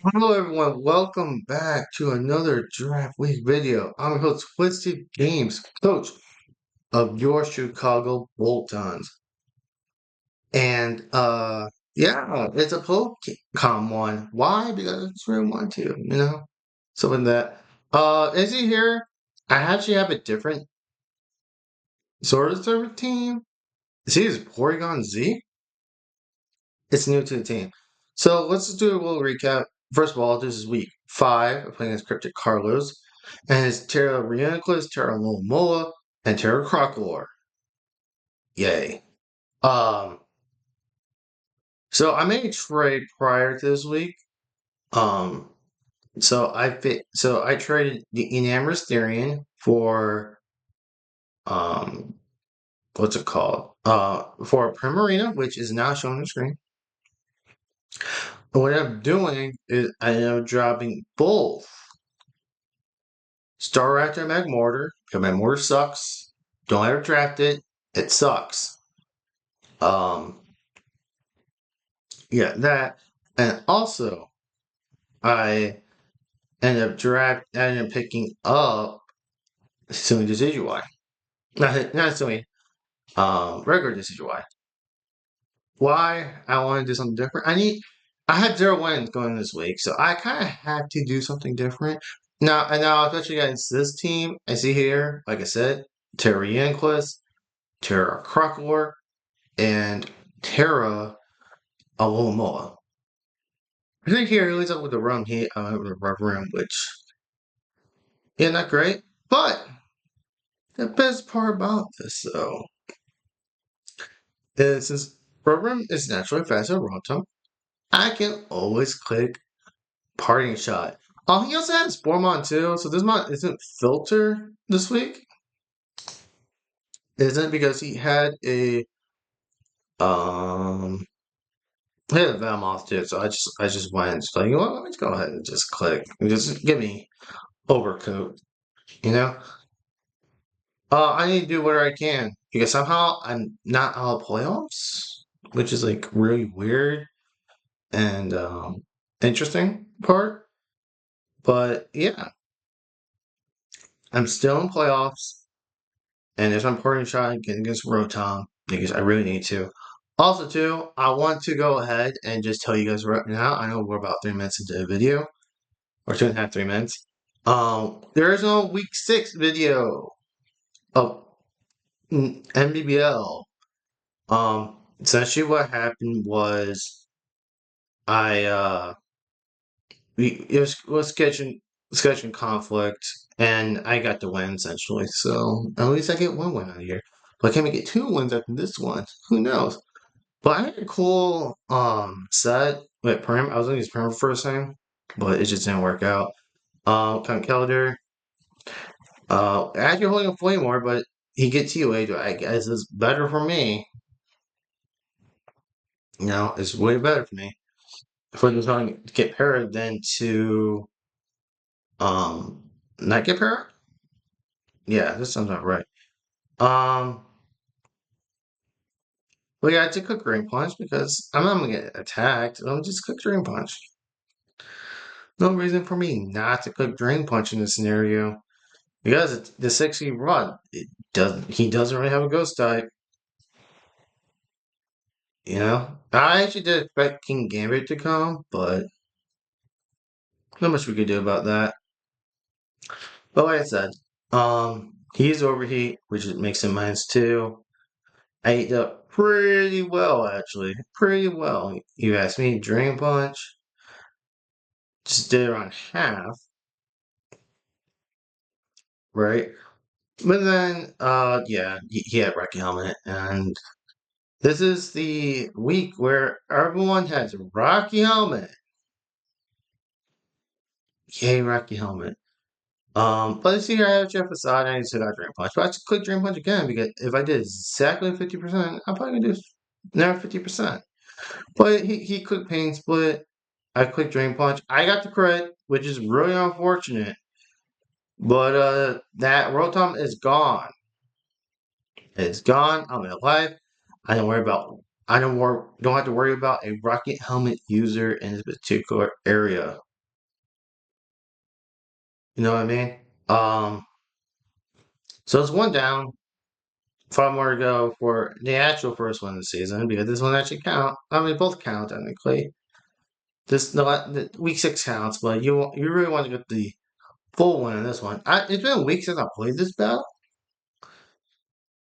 Hello everyone, welcome back to another Draft Week video. I'm your host, Twisted Games, coach of your Chicago Boltons. And yeah, it's a Pokemon one. Why? Because it's really want to, So with that. Is he here? I actually have a different sort of server team. See, is Porygon Z? It's new to the team. So let's just do a little recap. First of all, this is week 5 of playing as CrypticCarlos. And it's Terra Rianiclus, Terra Mola, and Terra Crocolore. Yay. Um, so I made a trade prior to this week. Um, so I traded the Enamorous Therian for what's it called? For a Primarina, which is now shown on the screen. And what I'm doing is I am dropping both Star Raptor and Magmortar, because Magmortar sucks. Don't ever draft it. It sucks. Um, yeah, that. And also, I ended up picking up Sumi Decidueye. Not Sumi, regular Decidueye. Why? I want to do something different. I had 0 wins going this week, so I kind of have to do something different. Now, especially against this team, I see here, like I said, Terra Yanquist, Terra Crocolore, and Terra Alomoa. I think here he leads up with the rum heat, with the rubber rim, which yeah, not great. But the best part about this though is since rubber rim is naturally faster than Rotom, I can always click parting shot. He also had Sporemon too, so this mod isn't filter this week. Isn't because um he had a Venomoth too, so I just went like, you know what, let me just go ahead and just click. Just give me overcoat, you know? I need to do whatever I can because somehow I'm not out of playoffs, which is like really weird and interesting part. But yeah, I'm still in playoffs, and there's my parting shot against Rotom because I really need to. Also, too, I want to go ahead and just tell you guys right now. I know we're about 3 minutes into the video, or 2.5, 3 minutes. There is no week 6 video of NBBL. Essentially what happened was I it was sketching conflict and I got the win essentially. So at least I get 1 win out of here. But can we get 2 wins after this one? Who knows? But I had a cool set with Prim. I was gonna use Prim first time, but it just didn't work out. Count Calendar. Actually holding a flame more, but he gets TOA, I guess is better for me. It's way better for me. For the song to get paired than to not get paired? Yeah, this sounds about right. Um well yeah, I did cook Drain Punch because I'm not gonna get attacked. I'm just cook Drain Punch. No reason for me not to cook Drain Punch in this scenario. Because it's the 60 rod, he doesn't really have a ghost type. I actually did expect King Gambit to come, but not much we could do about that. But like I said, he's overheat, which makes him -2. I ate up pretty well, actually. Pretty well. You asked me, Drain Punch. Just did around half, right? But then, yeah, he had Rocky Helmet. And this is the week where everyone has Rocky Helmet. Yay, Rocky Helmet. But this year I have Jeff Assad and I still got Drain Punch. But I just click Drain Punch again because if I did exactly 50%, I'm probably gonna do never 50%. But he clicked Pain Split. I clicked Drain Punch. I got the crit, which is really unfortunate. But that Rotom is gone. It's gone. I'm in life. I don't worry about don't have to worry about a Rocket Helmet user in this particular area. You know what I mean? So it's one down, 5 more to go for the actual first one of the season because this one actually count. I mean, both count technically. This the week 6 counts, but you really want to get the full win in this one. It's been a week since I played this battle,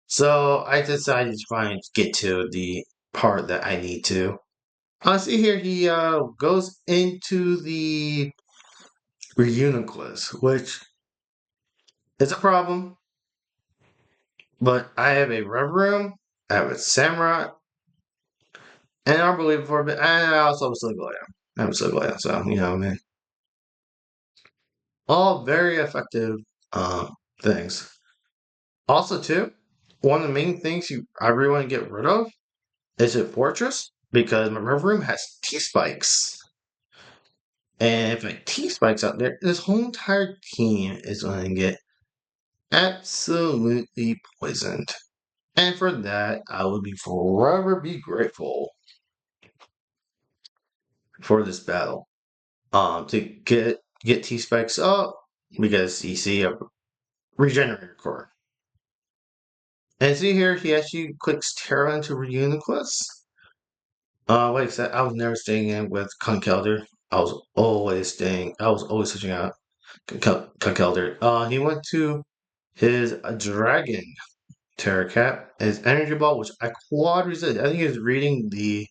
so I decided to try and get to the part that I need to. See here, he goes into the Reuniclus, which is a problem, but I have a Rev Room, I have a Samurai, and I believe for a bit, and I also have a Sligoya. I have a Sligoya, so, you know what I mean? All very effective things. Also, too, one of the main things I really want to get rid of is a Fortress, because my Rev Room has T-Spikes. And if a T-Spikes out there, this whole entire team is going to get absolutely poisoned. And for that, I will be forever be grateful for this battle. To get T specs up because you see a regenerator core. And see here, he actually clicks Terra into Reuniclus. Like I said, I was never staying in with Conkelder. I was always switching out Conkelder. He went to his Dragon Terra Cap, his Energy Ball, which I quad resist. I think he was reading the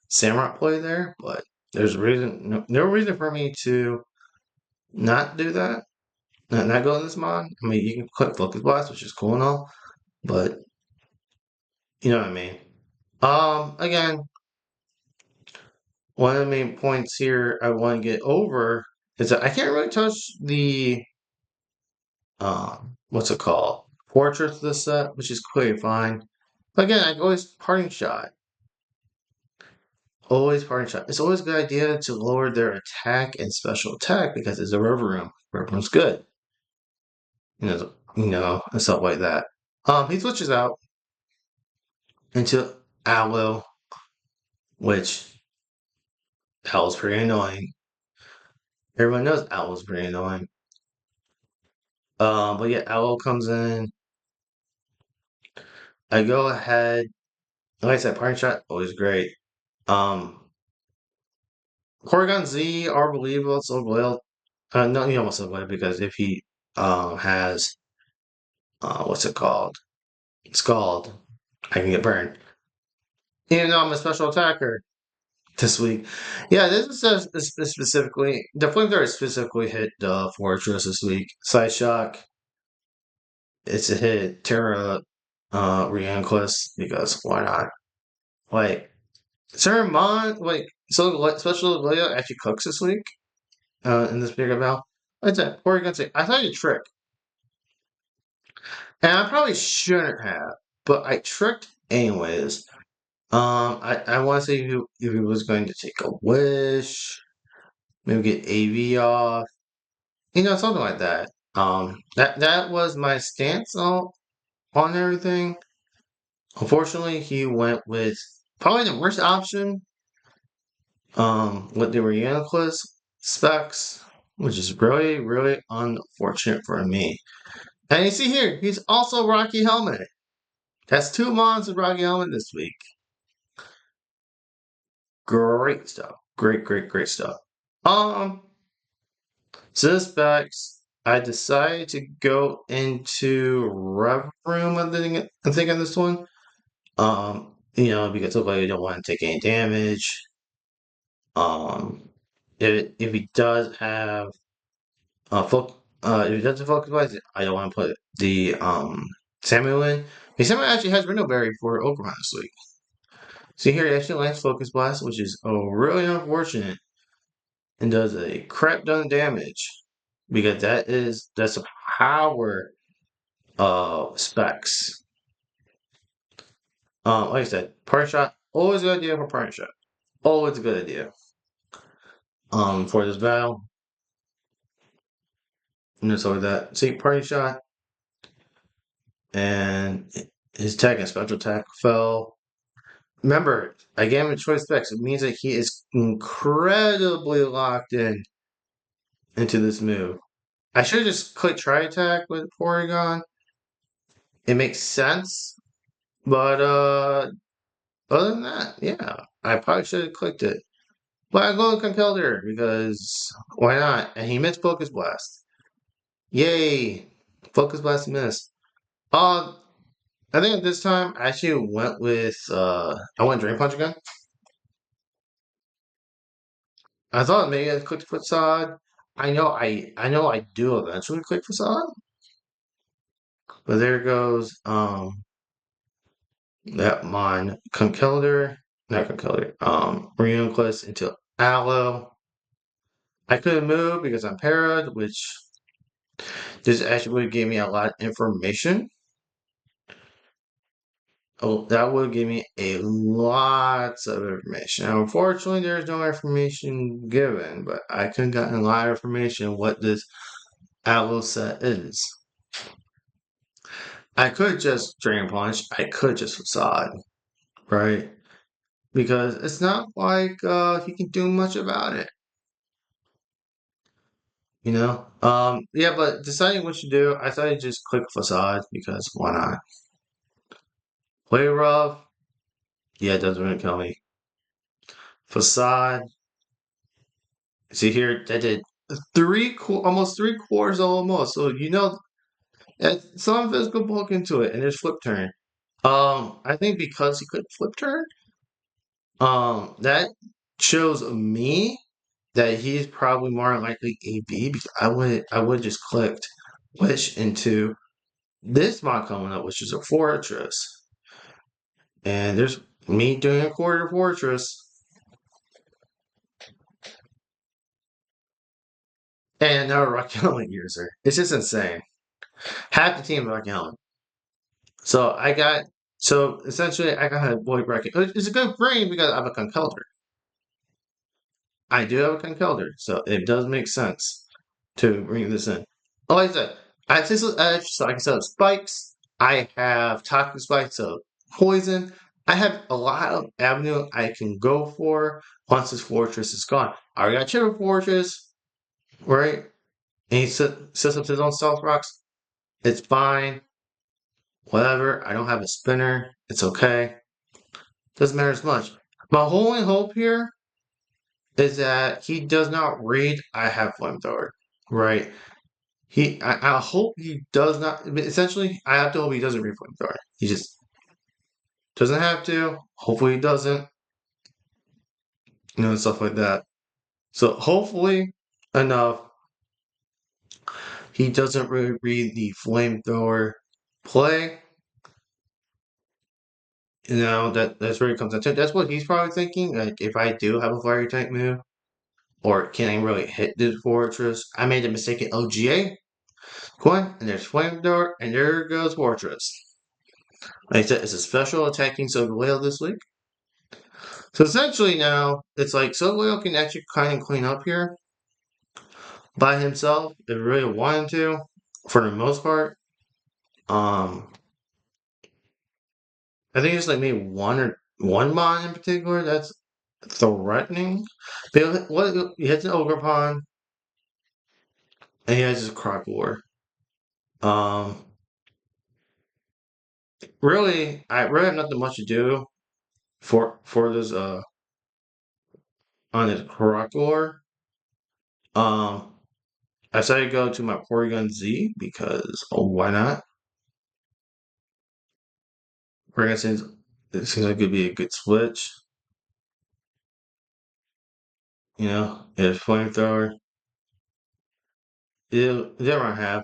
Samurai play there, but there's no reason for me to not do that. Not go in this mod. I mean, you can click Focus Blast, which is cool and all, but you know what I mean. Again, one of the main points here I want to get over is that I can't really touch the what's it called? Fortress of this set, which is clearly fine. But again, I always parting shot. Always parting shot. It's always a good idea to lower their attack and special attack because it's a river room. River room's good. And stuff like that. He switches out into Aloe, which Aloe's pretty annoying. Everyone knows Aloe's pretty annoying. But yeah, Aloe comes in. I go ahead. Like I said, parting shot always great. Um, Corrigan Z are believable. So well, no, you almost so because if he has what's it called? Scald, I can get burned. Even though I'm a special attacker this week. Yeah, this is specifically the flamethrower specifically hit the fortress this week. Side shock. It's a hit. Terra Reuniclus because why not? Like certain mon so special Leia actually cooks this week in this bigger battle. What's that? Porygon say I thought you trick. And I probably shouldn't have, but I tricked anyways. I want to say if he was going to take a wish, maybe get AV off, something like that. That was my stance on everything. Unfortunately, he went with probably the worst option. With the Reuniclus specs, which is really, really unfortunate for me. And you see here, he's also Rocky Helmet. That's 2 months of Rocky Helmet this week. Great stuff. Great, great, great stuff. So this specs, I decided to go into Rev Room. I think on this one. Because nobody don't want to take any damage. If he does have if he doesn't focus wise, I don't want to put the Samuel in. The Samuel actually has Berry for Oklahoma this week. See here, he actually lands Focus Blast, which is really unfortunate, and does a crap ton of damage because that's a power specs. Like I said, party shot always a good idea for party shot. Always a good idea. For this battle, and just like that. See, party shot, and his attack and special attack fell. Remember, I gave him a choice specs. It means that he is incredibly locked in into this move. I should have just clicked try attack with Porygon. It makes sense, but other than that, yeah, I probably should have clicked it. But I go with Conkeldurr because why not? And he missed Focus Blast. Yay! Focus Blast missed. Uh, I think at this time I actually went with I went Drain Punch again. I thought maybe I clicked Facade. I know I do eventually click Facade, but there goes that mine Conkeldurr, not Conkeldurr, Reuniclus into Aloe. I couldn't move because I'm parried, which this actually would give me a lot of information. Oh, that would give me a lot of information. Now, unfortunately, there's no information given, but I could have gotten a lot of information what this Aloe set is. I could just Drain Punch. I could just Facade, right? Because it's not like he can do much about it. Yeah, but deciding what to do, I thought I'd just click Facade because why not? Play rough, yeah, it doesn't really kill me. Facade, see here, that did almost 3/4 almost. So some physical bulk into it, and there's flip turn. I think because he couldn't flip turn, that shows me that he's probably more likely AB because I would just clicked Wish into this mod coming up, which is a fortress. And there's me doing a quarter fortress. And another Rocky Helmet user. It's just insane. Half the team Rocky Helmet. So essentially I got a Void Bracket. It's a good brain because I have a Conkeldurr. I do have a Conkeldurr, so it does make sense to bring this in. Like I said, I have Sizzle Edge, so I can set up spikes. I have Toxic Spikes, so poison. I have a lot of avenue I can go for once this fortress is gone. I already got Chipper Fortress, right? And he sets up his own stealth rocks. It's fine. Whatever. I don't have a spinner. It's okay. Doesn't matter as much. My only hope here is that he does not read I have flamethrower. Right? I hope he does not. Essentially, I have to hope he doesn't read flamethrower. He just doesn't have to. Hopefully, he doesn't. And stuff like that. So hopefully enough, he doesn't really read the flamethrower play. That's where it comes down to. That's what he's probably thinking. Like, if I do have a fire type move, or can I really hit this fortress? I made a mistake in OGA. Coin, and there's flamethrower, and there goes fortress. Like I said, it's a special attacking Solgaleo this week. So essentially now, it's like Solgaleo can actually kind of clean up here by himself if he really wanted to, for the most part. Um, I think it's like maybe one mon in particular that's threatening. But he hits an Ogerpon, and he has his Crocodile. Um, really, I really have nothing much to do for this on his Crocodile. Um, I decided to go to my Porygon Z because why not? Porygon seems like it could be a good switch. It's flamethrower. It didn't run half.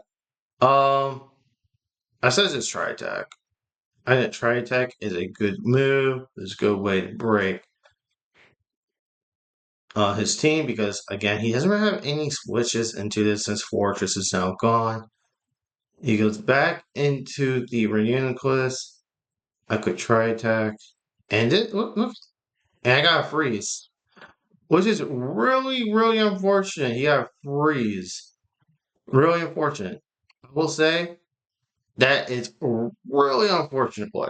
I said it's try attack. I think try attack is a good move. It's a good way to break his team because again he doesn't really have any switches into this since Fortress is now gone. He goes back into the Reuniclus. I could try attack. And look, and I got a freeze. Which is really, really unfortunate. He got a freeze. Really unfortunate. I will say that is really unfortunate play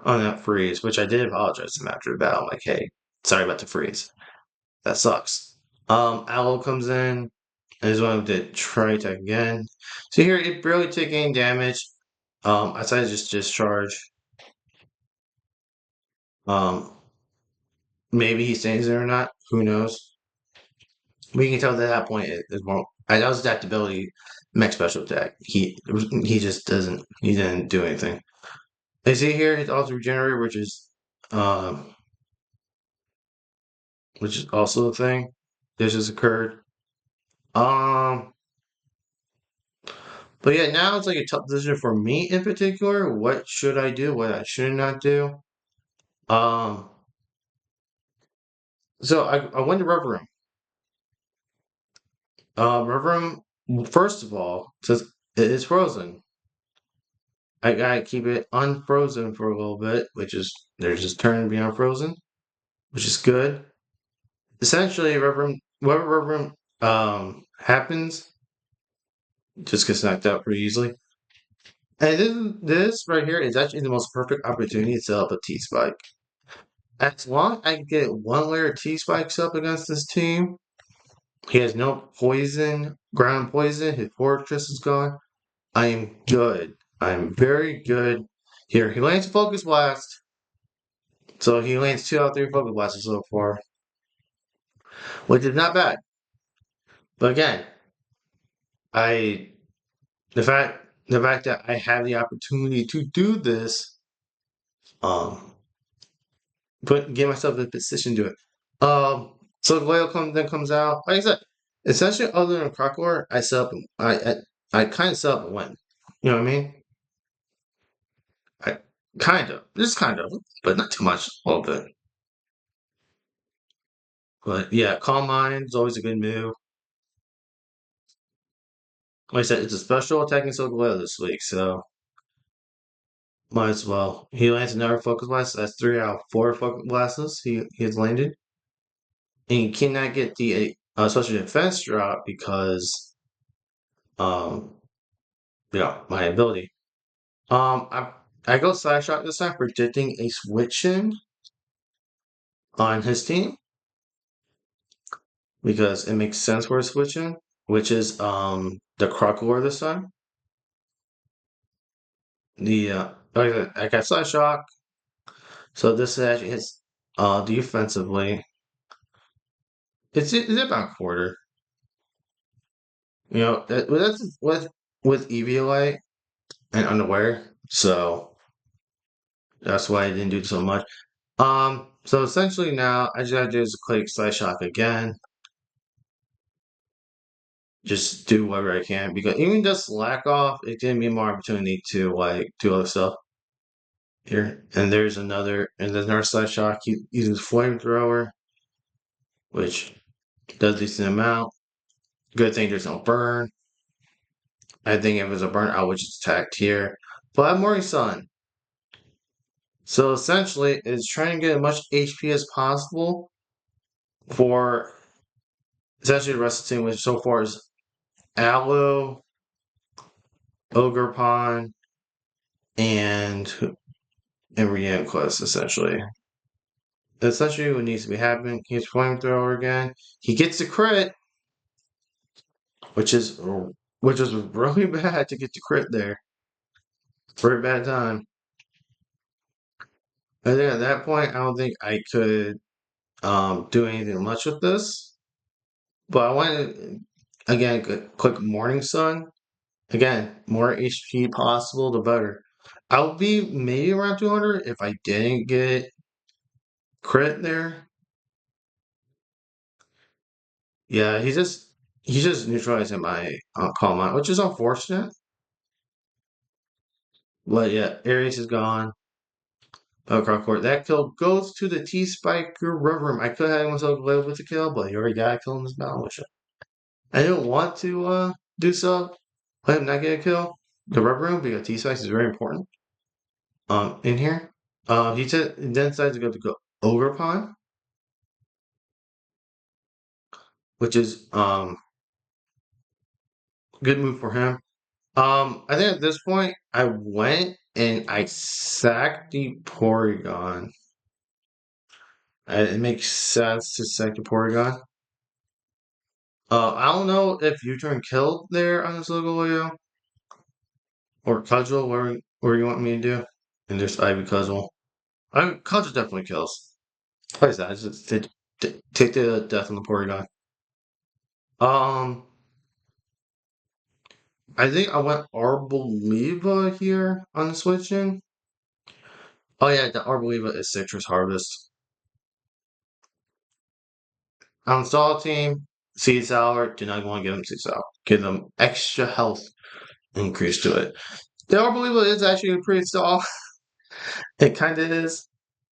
on that freeze, which I did apologize to him after the battle. I'm like, hey, sorry about the freeze. That sucks. Aloe comes in. I just wanted to try it again. So here, it barely took any damage. I decided to just discharge. Um, maybe he stays there or not. Who knows? We can tell that at that point it won't. That was adaptability, mech special attack. He just doesn't. He didn't do anything. I see here his also regenerator, um, which is also a thing. This just occurred. Um, but yeah, now it's like a tough decision for me in particular. What should I do? What I should not do? Um, so I went to Rubber Room. Rubber Room, first of all, says it is frozen. I gotta keep it unfrozen for a little bit, which is there's just turning to be unfrozen, which is good. Essentially, whatever Rubber Room happens, just gets knocked out pretty easily. And this right here is actually the most perfect opportunity to set up a T-Spike. As long as I get one layer of T-Spikes up against this team, he has no poison, ground poison, his fortress is gone. I am good. I'm very good here. He lands Focus Blast. So he lands 2 out of 3 Focus Blasts so far, which is not bad. But again, I the fact that I have the opportunity to do this, um, get myself in a position to do it. So then comes out. Like I said, essentially other than Crocodile, I set up. I kind of set up and win. You know what I mean? I just kind of, but not too much. A little bit. But yeah, Calm Mind is always a good move. Like I said, it's a special attacking Sokoleo this week, so might as well. He lands another Focus Blast. That's 3 out of 4 Focus Blasts he has landed. And he cannot get the special defense drop because, um, yeah, my ability. I go Side Shot this time, predicting a switch in on his team because it makes sense for a switch in, which is the Crocodile this time. I got Side Shock, so this actually hits defensively. It's about quarter. You know that's with EVLA and Unaware, so that's why I didn't do so much. So essentially now I just gotta do is click Side Shock again. Just do whatever I can because even just slack off, it gave me more opportunity to like do other stuff here. And there's another Side Shock. He uses Flamethrower, which does decent amount. Good thing there's no burn. I think if it was a burn, I would just attacked here. But I have Morning Sun. So essentially, it's trying to get as much HP as possible for essentially the rest of the team, which so far is Aloe, Ogre Pond, and Rienquest, essentially. Essentially, what needs to be happening, he's Flamethrower again. He gets the crit, which is really bad to get the crit there. Very bad time. I think at that point, I don't think I could do anything much with this. But I want to, again, click Morning Sun. Again, more HP possible, the better. I'll be maybe around 200 if I didn't get crit there. Yeah, he's just neutralizing my Calm Mind, which is unfortunate. But yeah, Aries is gone. Court. That kill goes to the T-Spiker Rubber Room. I could have myself live with the kill, but he already got a kill in this battle. Which I didn't want to do so. Let him not get a kill. The Rubber Room because T-Spikes is very important. In here. Then decides to go Ogre Pond, which is good move for him. I think at this point I went and I sacked the Porygon. It makes sense to sack the Porygon. I don't know if U-turn killed there on this Galore or cudgel, where you want me to do. And there's Ivy cudgel. Cudgel definitely kills. What is that? Is take the death on the Porygon. Um, I think I went Arboliva here on the switching. Oh yeah, the Arboliva is Citrus Harvest. On Stall Team, Seed Sour, do not want to give them Seed Sour. Give them extra health increase to it. The Arboliva is actually a pretty stall. It kind of is.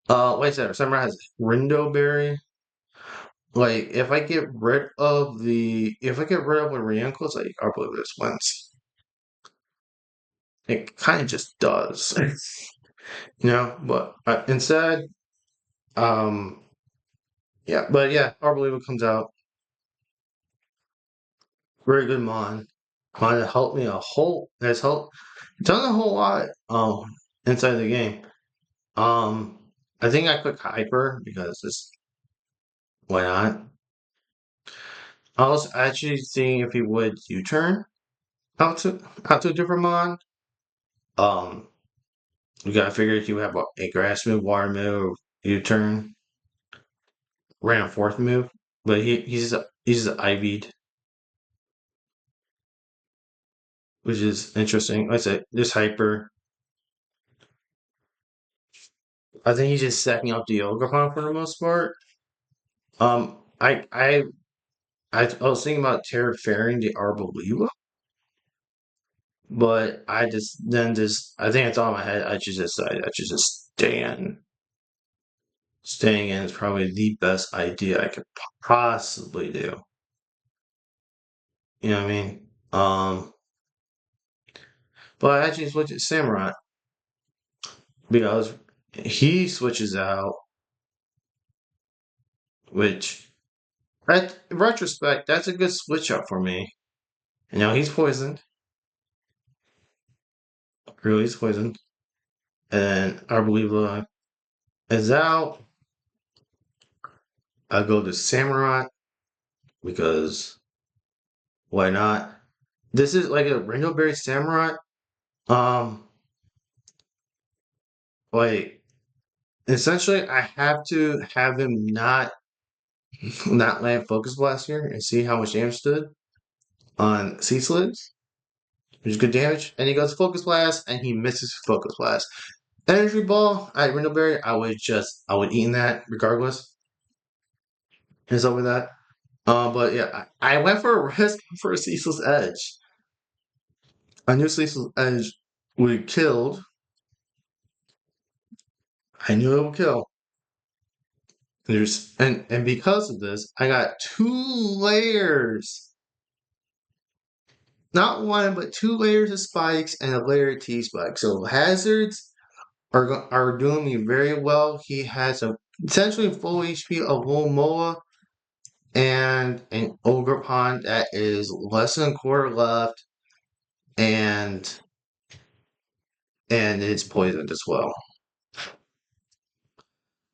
Wait a second. Summer has Rindo Berry. Like, if I get rid of the Riancos, like, Arboliva just wins. It kind of just does. But instead, um, yeah, but yeah, Arboliva comes out. Very good Mon. Mon helped me has helped, done a whole lot, inside the game. Um, I think I click Hyper because why not? I was actually seeing if he would U-turn out to a different Mon. Um, you gotta figure if you have a grass move, water move, U-turn, ran a fourth move, but he's IV'd, which is interesting. Like I said, this Hyper. I think he's just setting up the Ogre for the most part. Um, I I I was thinking about Terraferring the Arboliva, but I think I thought in my head I should decide I should just stay in. Staying in is probably the best idea I could possibly do. You know what I mean? But I actually switch to Samurai because he switches out, which in retrospect, that's a good switch up for me. He's poisoned. Really, he's poisoned. And I believe is out. I go to Samurai because why not? This is like a Ringleberry Samurai. Um, like essentially, I have to have him not land Focus Blast here and see how much damage did on Sea Slids, which is good damage. And he goes Focus Blast and he misses Focus Blast. Energy Ball at Ringleberry, I would eat that regardless. And so with that. But yeah, I went for a risk for a Cecil's Edge. I knew Cecil's Edge would killed. I knew it would kill. And because of this, I got 2 layers. Not one, but 2 layers of spikes and a layer of T spike. So hazards are doing me very well. He has a essentially full HP of Moa and an Ogre Pond that is less than a quarter left, and it's poisoned as well.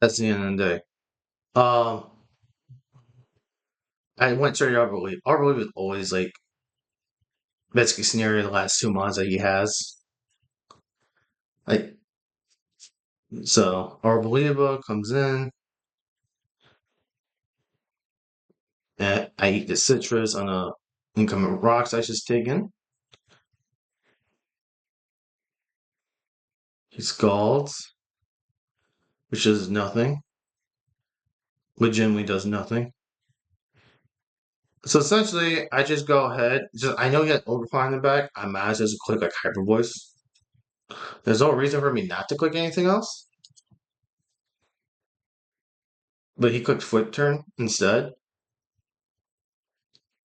That's the end of the day. Um, I went straight Arbor Leaf. Arbor Leaf is always like best case scenario the last 2 months that he has. Like so, Arboliva comes in, and I eat the citrus on a incoming rocks I just taken. He scalds, which does nothing. Legitimately does nothing. So essentially, I just go ahead. I know he had Overclock in the back. I might as well just click like Hyper Voice. There's no reason for me not to click anything else. But he clicked Flip Turn instead.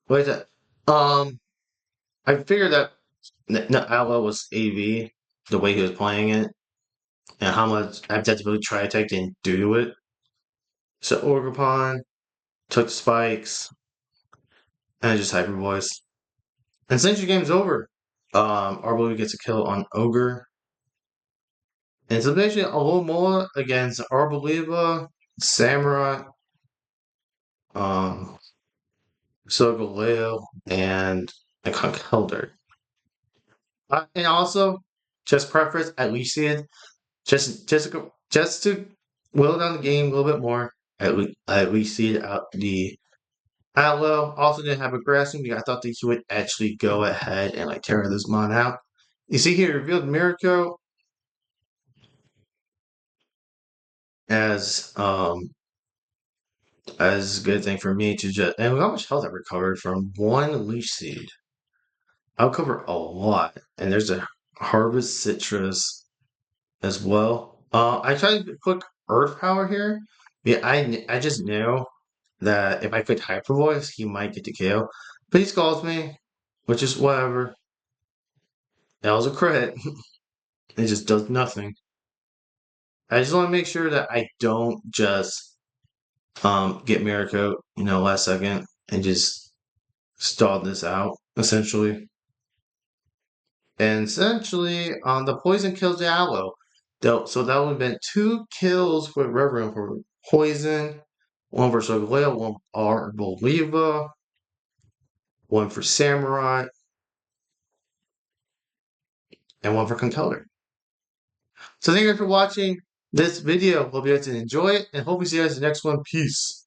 What is that? I figured that Outlaw was AV, the way he was playing it, and how much Adaptability Tri-Attack didn't do to it. So Orgrippon took spikes, and I just Hyper Voice. And Century Game's over. Arbolu gets a kill on Ogre. And so basically Alomoa against Arboliva, Samurai, um, So Galeo and a Conkelder. And also, just preference, at least see it. Just to whittle down the game a little bit more. At least see it out the Atlo. Also didn't have a grasping because I thought that he would actually go ahead and like tear this mon out. You see here revealed Miracle as as a good thing for me to just and look how much health I recovered from one leash seed. I'll cover a lot. And there's a harvest citrus as well. I tried to click Earth Power here. Yeah, I just knew that if I clicked Hyper Voice, he might get to KO. But he calls me, which is whatever. That was a crit. It just does nothing. I just want to make sure that I don't just get Miracle, last second and just stall this out, essentially. And essentially, the poison kills the aloe. So that would have been 2 kills for Reverend for poison, one for Sogaleo, one for Arboliva, one for Samurai, and one for Conkeller. So thank you guys for watching this video. Hope you guys enjoy it, and hope we see you guys in the next one. Peace.